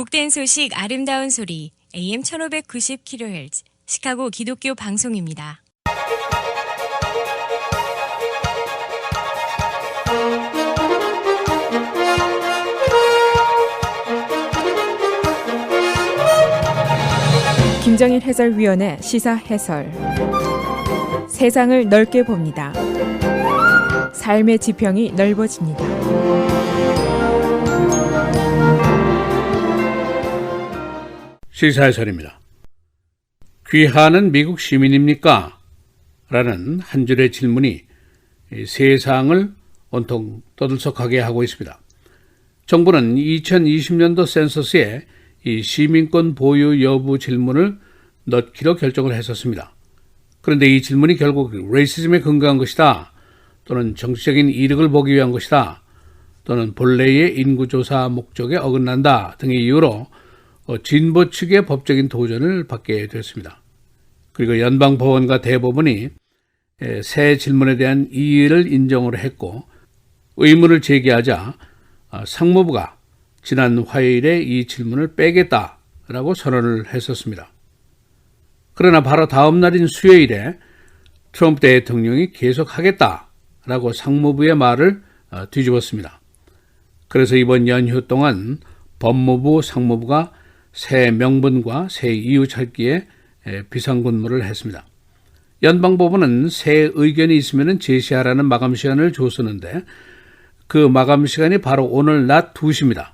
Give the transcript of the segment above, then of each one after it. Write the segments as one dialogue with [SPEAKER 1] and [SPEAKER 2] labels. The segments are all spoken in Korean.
[SPEAKER 1] 복된 소식 아름다운 소리 AM 1590kHz 시카고 기독교 방송입니다.
[SPEAKER 2] 김정일 해설위원의 시사 해설. 세상을 넓게 봅니다. 삶의 지평이 넓어집니다.
[SPEAKER 3] 시사 해설입니다. 귀하는 미국 시민입니까? 라는 한 줄의 질문이 세상을 온통 떠들썩하게 하고 있습니다. 정부는 2020년도 센서스에 이 시민권 보유 여부 질문을 넣기로 결정을 했었습니다. 그런데 이 질문이 결국 레이시즘에 근거한 것이다, 또는 정치적인 이득을 보기 위한 것이다, 또는 본래의 인구조사 목적에 어긋난다 등의 이유로 진보 측의 법적인 도전을 받게 되었습니다. 그리고 연방법원과 대법원이 새 질문에 대한 이의를 인정을 했고, 의문을 제기하자 상무부가 지난 화요일에 이 질문을 빼겠다라고 선언을 했었습니다. 그러나 바로 다음 날인 수요일에 트럼프 대통령이 계속하겠다라고 상무부의 말을 뒤집었습니다. 그래서 이번 연휴 동안 법무부, 상무부가 새 명분과 새 이유 찾기에 비상근무를 했습니다. 연방법원은 새 의견이 있으면 제시하라는 마감 시간을 줬었는데 그 마감 시간이 바로 오늘 낮 2시입니다.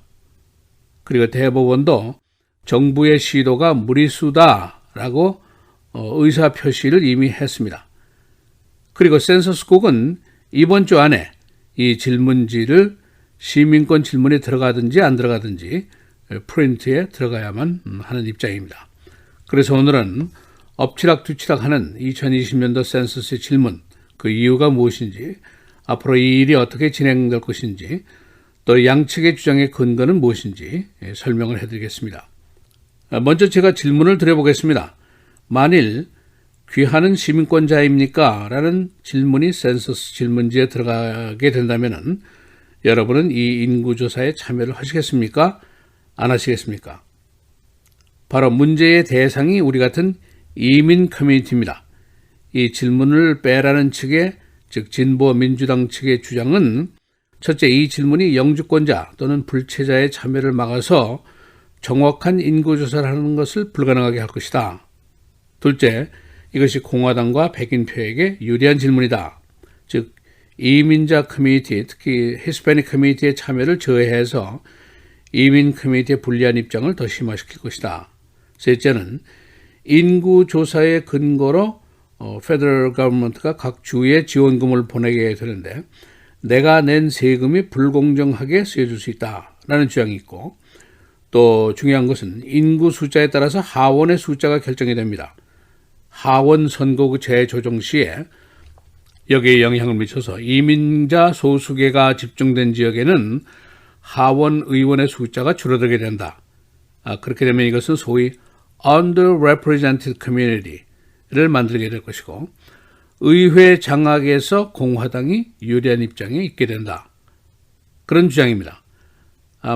[SPEAKER 3] 그리고 대법원도 정부의 시도가 무리수다라고 의사 표시를 이미 했습니다. 그리고 센서스국은 이번 주 안에 이 질문지를 시민권 질문에 들어가든지 안 들어가든지 프린트에 들어가야만 하는 입장입니다. 그래서 오늘은 엎치락뒤치락하는 2020년도 센서스의 질문, 그 이유가 무엇인지, 앞으로 이 일이 어떻게 진행될 것인지, 또 양측의 주장의 근거는 무엇인지 설명을 해드리겠습니다. 먼저 제가 질문을 드려보겠습니다. 만일 귀하는 시민권자입니까? 라는 질문이 센서스 질문지에 들어가게 된다면 여러분은 이 인구조사에 참여를 하시겠습니까? 안 하시겠습니까? 바로 문제의 대상이 우리 같은 이민 커뮤니티입니다. 이 질문을 빼라는 측의, 즉 진보 민주당 측의 주장은 첫째, 이 질문이 영주권자 또는 불체자의 참여를 막아서 정확한 인구조사를 하는 것을 불가능하게 할 것이다. 둘째, 이것이 공화당과 백인표에게 유리한 질문이다. 즉, 이민자 커뮤니티, 특히 히스패닉 커뮤니티의 참여를 저해해서 이민 커뮤니티의 불리한 입장을 더 심화시킬 것이다. 셋째는 인구조사의 근거로 페더럴 거버먼트가 각 주에 지원금을 보내게 되는데 내가 낸 세금이 불공정하게 쓰여질 수 있다라는 주장이 있고, 또 중요한 것은 인구 숫자에 따라서 하원의 숫자가 결정이 됩니다. 하원 선거구 재조정 시에 여기에 영향을 미쳐서 이민자 소수계가 집중된 지역에는 하원 의원의 숫자가 줄어들게 된다. 그렇게 되면 이것은 소위 underrepresented community를 만들게 될 것이고, 의회 장악에서 공화당이 유리한 입장에 있게 된다. 그런 주장입니다.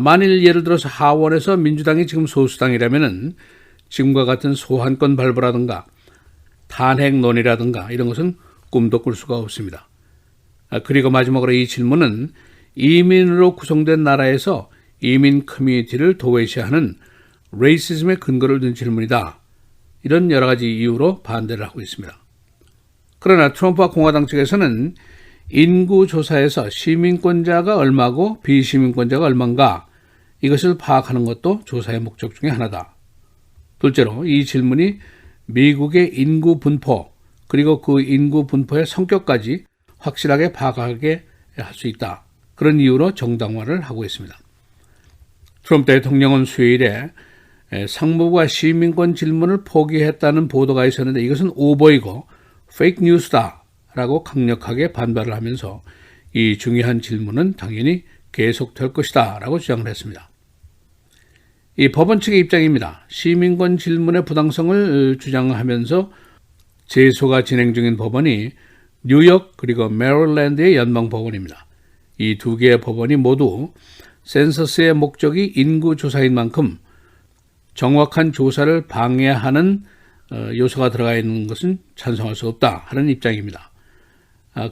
[SPEAKER 3] 만일 예를 들어서 하원에서 민주당이 지금 소수당이라면 지금과 같은 소환권 발부라든가 탄핵 논의라든가 이런 것은 꿈도 꿀 수가 없습니다. 그리고 마지막으로 이 질문은 이민으로 구성된 나라에서 이민 커뮤니티를 도외시하는 레이시즘의 근거를 둔 질문이다. 이런 여러 가지 이유로 반대를 하고 있습니다. 그러나 트럼프와 공화당 측에서는 인구조사에서 시민권자가 얼마고 비시민권자가 얼마인가, 이것을 파악하는 것도 조사의 목적 중에 하나다. 둘째로 이 질문이 미국의 인구 분포, 그리고 그 인구 분포의 성격까지 확실하게 파악하게 할 수 있다. 그런 이유로 정당화를 하고 있습니다. 트럼프 대통령은 수요일에 상무부가 시민권 질문을 포기했다는 보도가 있었는데 이것은 오보이고 페이크 뉴스다 라고 강력하게 반발을 하면서 이 중요한 질문은 당연히 계속될 것이다 라고 주장을 했습니다. 이 법원 측의 입장입니다. 시민권 질문의 부당성을 주장하면서 제소가 진행 중인 법원이 뉴욕 그리고 메릴랜드의 연방법원입니다. 이 두 개의 법원이 모두 센서스의 목적이 인구조사인 만큼 정확한 조사를 방해하는 요소가 들어가 있는 것은 찬성할 수 없다 하는 입장입니다.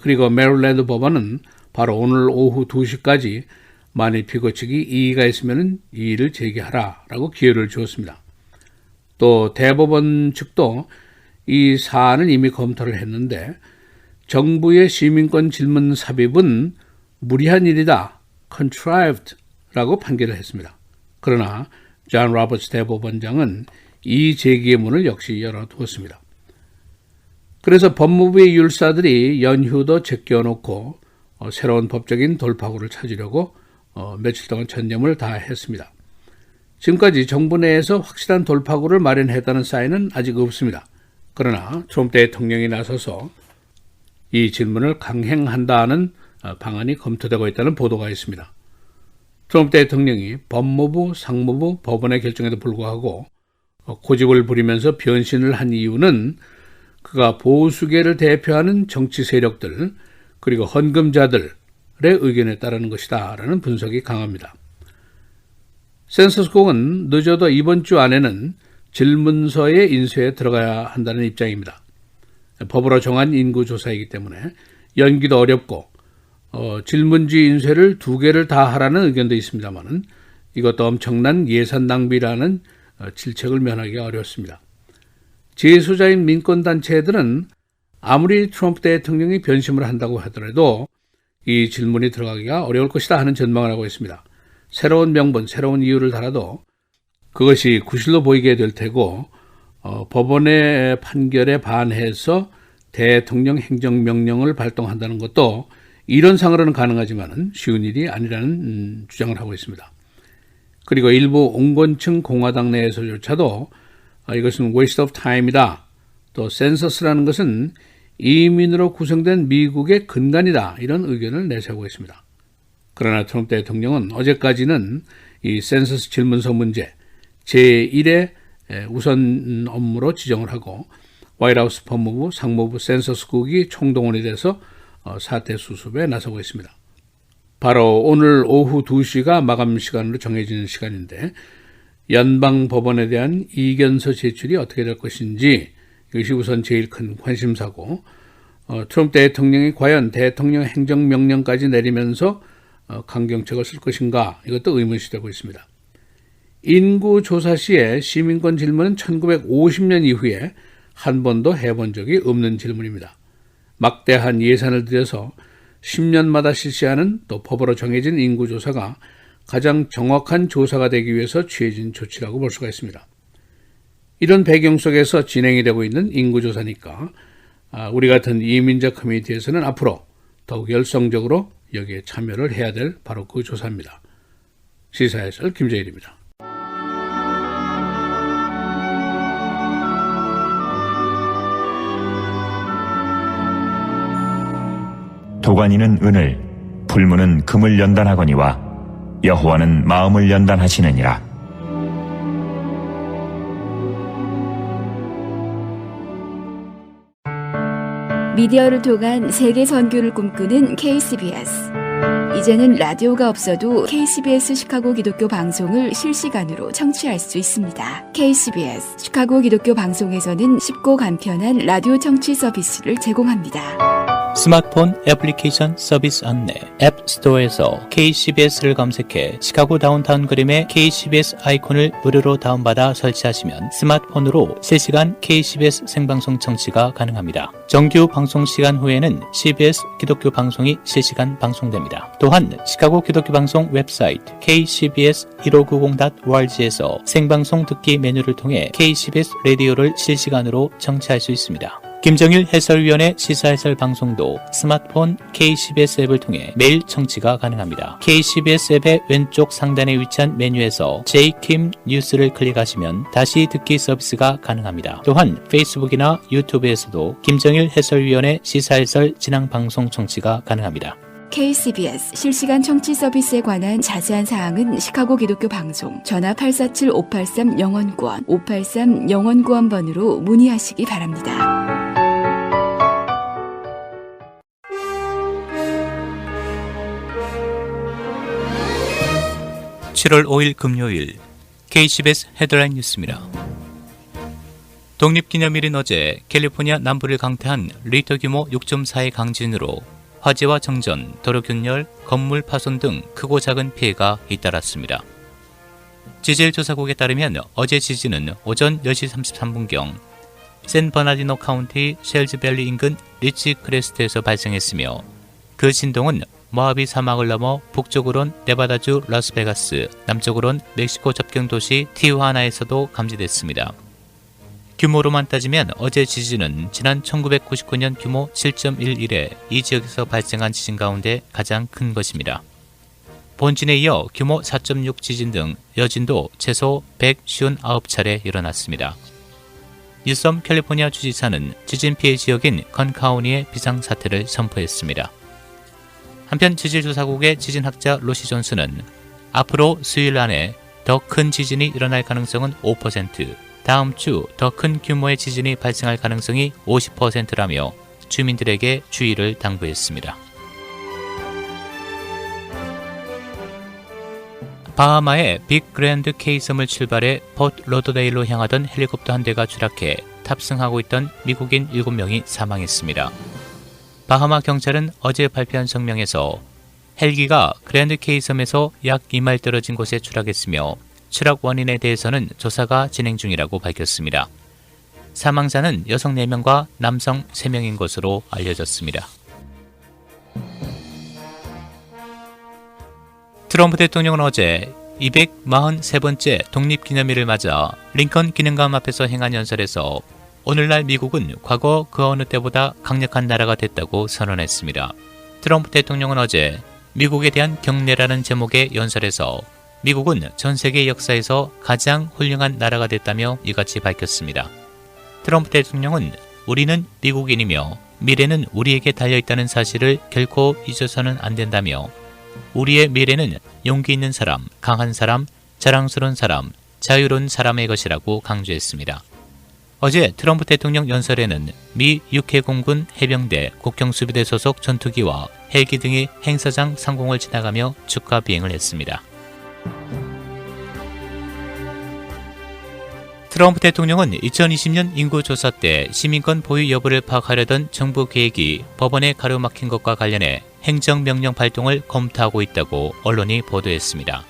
[SPEAKER 3] 그리고 메릴랜드 법원은 바로 오늘 오후 2시까지 만일 피고 측이 이의가 있으면 이의를 제기하라라고 기회를 주었습니다. 또 대법원 측도 이 사안을 이미 검토를 했는데 정부의 시민권 질문 삽입은 무리한 일이다, contrived라고 판결을 했습니다. 그러나 존 로버츠 대법원장은 이 제기의 문을 역시 열어두었습니다. 그래서 법무부의 율사들이 연휴도 제껴놓고 새로운 법적인 돌파구를 찾으려고 며칠 동안 전념을 다했습니다. 지금까지 정부 내에서 확실한 돌파구를 마련했다는 사인은 아직 없습니다. 그러나 트럼프 대통령이 나서서 이 질문을 강행한다는 방안이 검토되고 있다는 보도가 있습니다. 트럼프 대통령이 법무부, 상무부, 법원의 결정에도 불구하고 고집을 부리면서 변신을 한 이유는 그가 보수계를 대표하는 정치 세력들 그리고 헌금자들의 의견에 따르는 것이다 라는 분석이 강합니다. 센서스국은 늦어도 이번 주 안에는 질문서의 인쇄에 들어가야 한다는 입장입니다. 법으로 정한 인구조사이기 때문에 연기도 어렵고 질문지 인쇄를 2개를 다 하라는 의견도 있습니다만 이것도 엄청난 예산 낭비라는 질책을 면하기가 어렵습니다. 재소자인 민권단체들은 아무리 트럼프 대통령이 변심을 한다고 하더라도 이 질문이 들어가기가 어려울 것이다 하는 전망을 하고 있습니다. 새로운 명분, 새로운 이유를 달아도 그것이 구실로 보이게 될 테고 법원의 판결에 반해서 대통령 행정명령을 발동한다는 것도 이론상으로는 가능하지만 쉬운 일이 아니라는 주장을 하고 있습니다. 그리고 일부 온건층 공화당 내에서조차도 이것은 waste of time이다. 또 센서스라는 것은 이민으로 구성된 미국의 근간이다. 이런 의견을 내세우고 있습니다. 그러나 트럼프 대통령은 어제까지는 이 센서스 질문서 문제 제1의 우선 업무로 지정을 하고 화이트하우스 법무부, 상무부, 센서스국이 총동원이 돼서 사태 수습에 나서고 있습니다. 바로 오늘 오후 2시가 마감 시간으로 정해지는 시간인데 연방법원에 대한 이견서 제출이 어떻게 될 것인지 이것이 우선 제일 큰 관심사고 트럼프 대통령이 과연 대통령 행정명령까지 내리면서 강경책을 쓸 것인가 이것도 의문시되고 있습니다. 인구조사 시에 시민권 질문은 1950년 이후에 한 번도 해본 적이 없는 질문입니다. 막대한 예산을 들여서 10년마다 실시하는 또 법으로 정해진 인구조사가 가장 정확한 조사가 되기 위해서 취해진 조치라고 볼 수가 있습니다. 이런 배경 속에서 진행이 되고 있는 인구조사니까 우리 같은 이민자 커뮤니티에서는 앞으로 더욱 열성적으로 여기에 참여를 해야 될 바로 그 조사입니다. 시사해설 김재일입니다.
[SPEAKER 4] 도가니는 은을, 불문은 금을 연단하거니와 여호와는 마음을 연단하시느니라.
[SPEAKER 5] 미디어를 통한 세계 선교를 꿈꾸는 KCBS. 이제는 라디오가 없어도 KCBS 시카고 기독교 방송을 실시간으로 청취할 수 있습니다. KCBS 시카고 기독교 방송에서는 쉽고 간편한 라디오 청취 서비스를 제공합니다.
[SPEAKER 6] 스마트폰 애플리케이션 서비스 안내 앱 스토어에서 KCBS를 검색해 시카고 다운타운 그림의 KCBS 아이콘을 무료로 다운받아 설치하시면 스마트폰으로 실시간 KCBS 생방송 청취가 가능합니다. 정규 방송 시간 후에는 CBS 기독교 방송이 실시간 방송됩니다. 또한 시카고 기독교 방송 웹사이트 kcbs1590.org에서 생방송 듣기 메뉴를 통해 KCBS 라디오를 실시간으로 청취할 수 있습니다. 김정일 해설위원의 시사해설 방송도 스마트폰 KCBS 앱을 통해 매일 청취가 가능합니다. KCBS 앱의 왼쪽 상단에 위치한 메뉴에서 J-Kim 뉴스를 클릭하시면 다시 듣기 서비스가 가능합니다. 또한 페이스북이나 유튜브에서도 김정일 해설위원의 시사해설 진행 방송 청취가 가능합니다.
[SPEAKER 5] KCBS 실시간 청취 서비스에 관한 자세한 사항은 시카고 기독교 방송 전화 847-583-영원구원 583-영원구원번으로 문의하시기 바랍니다.
[SPEAKER 6] 7월 5일 금요일 KCBS 헤드라인 뉴스입니다. 독립기념일인 어제 캘리포니아 남부를 강타한 리터 규모 6.4의 강진으로 화재와 정전, 도로 균열, 건물 파손 등 크고 작은 피해가 잇따랐습니다. 지질조사국에 따르면 어제 지진은 오전 10시 33분경 샌버나디노 카운티 쉘즈밸리 인근 리치 크레스트에서 발생했으며 그 진동은 모하비 사막을 넘어 북쪽으론 네바다주 라스베가스, 남쪽으론 멕시코 접경 도시 티후아나에서도 감지됐습니다. 규모로만 따지면 어제 지진은 지난 1999년 규모 7.11의 이 지역에서 발생한 지진 가운데 가장 큰 것입니다. 본진에 이어 규모 4.6 지진 등 여진도 최소 159차례 일어났습니다. 뉴섬 캘리포니아 주지사는 지진 피해 지역인 컨카우니에 비상사태를 선포했습니다. 한편 지질조사국의 지진학자 로시 존스는 앞으로 수요일 안에 더 큰 지진이 일어날 가능성은 5%, 다음 주 더 큰 규모의 지진이 발생할 가능성이 50%라며 주민들에게 주의를 당부했습니다. 바하마의 빅 그랜드 K 섬을 출발해 포트 로더데일로 향하던 헬리콥터 한 대가 추락해 탑승하고 있던 미국인 7명이 사망했습니다. 바하마 경찰은 어제 발표한 성명에서 헬기가 그랜드 K 섬에서 약 2마일 떨어진 곳에 추락했으며 추락 원인에 대해서는 조사가 진행 중이라고 밝혔습니다. 사망자는 여성 4명과 남성 3명인 것으로 알려졌습니다. 트럼프 대통령은 어제 243번째 독립기념일을 맞아 링컨 기념관 앞에서 행한 연설에서 오늘날 미국은 과거 그 어느 때보다 강력한 나라가 됐다고 선언했습니다. 트럼프 대통령은 어제 미국에 대한 경례라는 제목의 연설에서 미국은 전 세계 역사에서 가장 훌륭한 나라가 됐다며 이같이 밝혔습니다. 트럼프 대통령은 우리는 미국인이며 미래는 우리에게 달려있다는 사실을 결코 잊어서는 안 된다며 우리의 미래는 용기 있는 사람, 강한 사람, 자랑스러운 사람, 자유로운 사람의 것이라고 강조했습니다. 어제 트럼프 대통령 연설에는 미 육해공군 해병대 국경수비대 소속 전투기와 헬기 등이 행사장 상공을 지나가며 축하 비행을 했습니다. 트럼프 대통령은 2020년 인구조사 때 시민권 보유 여부를 파악하려던 정부 계획이 법원에 가로막힌 것과 관련해 행정명령 발동을 검토하고 있다고 언론이 보도했습니다.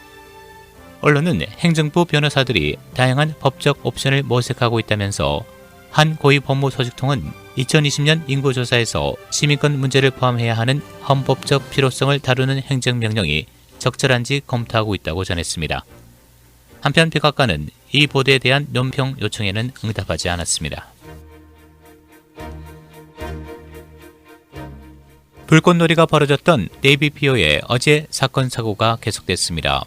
[SPEAKER 6] 언론은 행정부 변호사들이 다양한 법적 옵션을 모색하고 있다면서 한 고위 법무소식통은 2020년 인구조사에서 시민권 문제를 포함해야 하는 헌법적 필요성을 다루는 행정명령이 적절한지 검토하고 있다고 전했습니다. 한편 백악관은 이 보도에 대한 논평 요청에는 응답하지 않았습니다. 불꽃놀이가 벌어졌던 네이비피어에 어제 사건 사고가 계속됐습니다.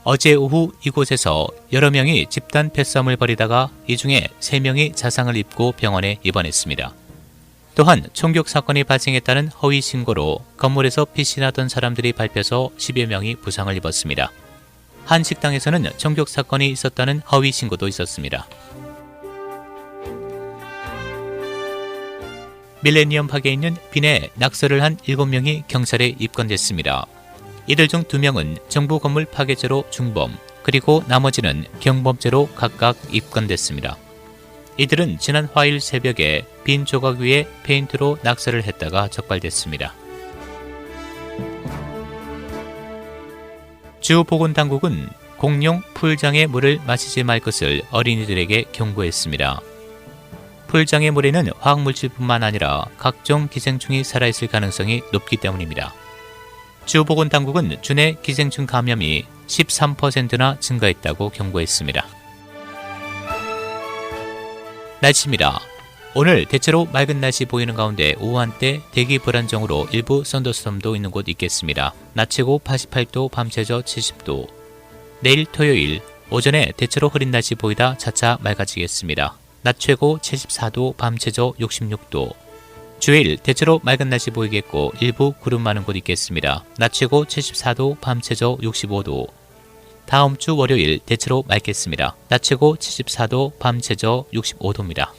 [SPEAKER 6] 어제 오후 이곳에서 여러 명이 집단 패싸움을 벌이다가 이 중에 3명이 자상을 입고 병원에 입원했습니다. 또한 총격 사건이 발생했다는 허위 신고로 건물에서 피신하던 사람들이 밟혀서 10여 명이 부상을 입었습니다. 한 식당에서는 총격 사건이 있었다는 허위 신고도 있었습니다. 밀레니엄 파크에 있는 빈에 낙서를 한 7명이 경찰에 입건됐습니다. 이들 중 2명은 정부 건물 파괴죄로 중범, 그리고 나머지는 경범죄로 각각 입건됐습니다. 이들은 지난 화요일 새벽에 빈 조각 위에 페인트로 낙서를 했다가 적발됐습니다. 주 보건당국은 공룡 풀장의 물을 마시지 말 것을 어린이들에게 경고했습니다. 풀장의 물에는 화학물질뿐만 아니라 각종 기생충이 살아있을 가능성이 높기 때문입니다. 주 보건당국은 주내 기생충 감염이 13%나 증가했다고 경고했습니다. 날씨입니다. 오늘 대체로 맑은 날씨 보이는 가운데 오후 한때 대기 불안정으로 일부 썬더스톰도 있는 곳 있겠습니다. 낮 최고 88도, 밤 최저 70도. 내일 토요일 오전에 대체로 흐린 날씨 보이다 차차 맑아지겠습니다. 낮 최고 74도, 밤 최저 66도. 주일 대체로 맑은 날씨 보이겠고 일부 구름 많은 곳 있겠습니다. 낮 최고 74도, 밤 최저 65도. 다음 주 월요일 대체로 맑겠습니다. 낮 최고 74도, 밤 최저 65도입니다.